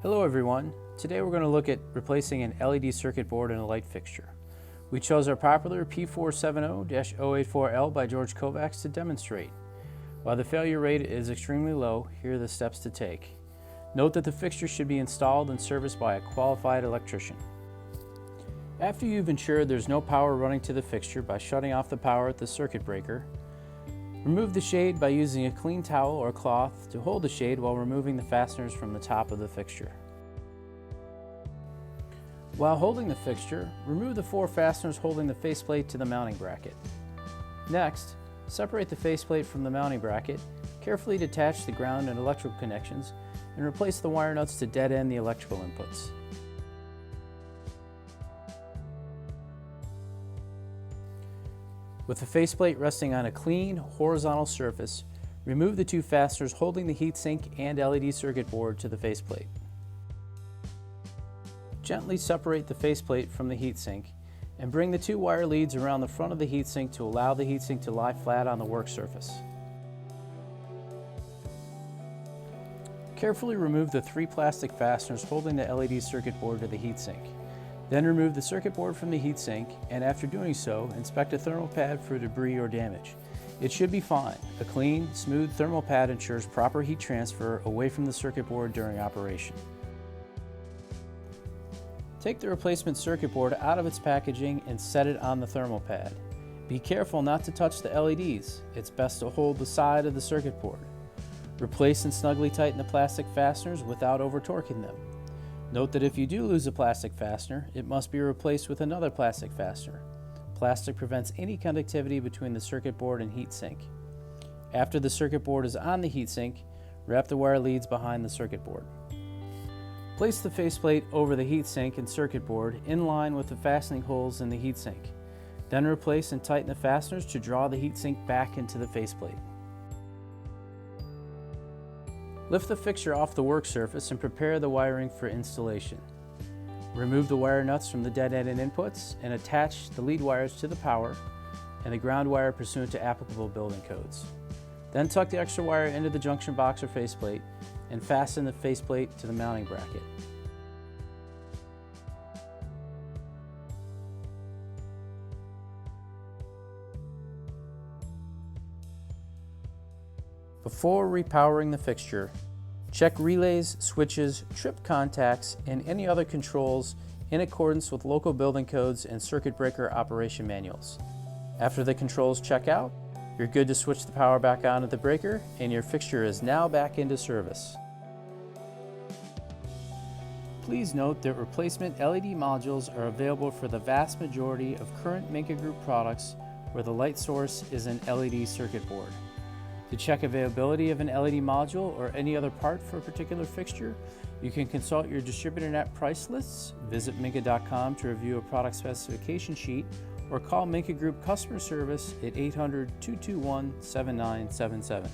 Hello everyone. Today we're going to look at replacing an LED circuit board in a light fixture. We chose our popular P470-084L by George Kovacs to demonstrate. While the failure rate is extremely low, here are the steps to take. Note that the fixture should be installed and serviced by a qualified electrician. After you've ensured there's no power running to the fixture by shutting off the power at the circuit breaker, remove the shade by using a clean towel or cloth to hold the shade while removing the fasteners from the top of the fixture. While holding the fixture, remove the 4 fasteners holding the faceplate to the mounting bracket. Next, separate the faceplate from the mounting bracket, carefully detach the ground and electrical connections, and replace the wire nuts to dead end the electrical inputs. With the faceplate resting on a clean, horizontal surface, remove the 2 fasteners holding the heatsink and LED circuit board to the faceplate. Gently separate the faceplate from the heatsink and bring the 2 wire leads around the front of the heatsink to allow the heatsink to lie flat on the work surface. Carefully remove the 3 plastic fasteners holding the LED circuit board to the heatsink. Then remove the circuit board from the heatsink, and after doing so, inspect a thermal pad for debris or damage. It should be fine. A clean, smooth thermal pad ensures proper heat transfer away from the circuit board during operation. Take the replacement circuit board out of its packaging and set it on the thermal pad. Be careful not to touch the LEDs. It's best to hold the side of the circuit board. Replace and snugly tighten the plastic fasteners without over-torquing them. Note that if you do lose a plastic fastener, it must be replaced with another plastic fastener. Plastic prevents any conductivity between the circuit board and heatsink. After the circuit board is on the heatsink, wrap the wire leads behind the circuit board. Place the faceplate over the heatsink and circuit board in line with the fastening holes in the heatsink. Then replace and tighten the fasteners to draw the heatsink back into the faceplate. Lift the fixture off the work surface and prepare the wiring for installation. Remove the wire nuts from the dead end and inputs and attach the lead wires to the power and the ground wire pursuant to applicable building codes. Then tuck the extra wire into the junction box or faceplate and fasten the faceplate to the mounting bracket. Before repowering the fixture, check relays, switches, trip contacts, and any other controls in accordance with local building codes and circuit breaker operation manuals. After the controls check out, you're good to switch the power back on at the breaker, and your fixture is now back into service. Please note that replacement LED modules are available for the vast majority of current Minka Group products where the light source is an LED circuit board. To check availability of an LED module or any other part for a particular fixture, you can consult your distributor net price lists, visit minka.com to review a product specification sheet, or call Minka Group customer service at 800-221-7977.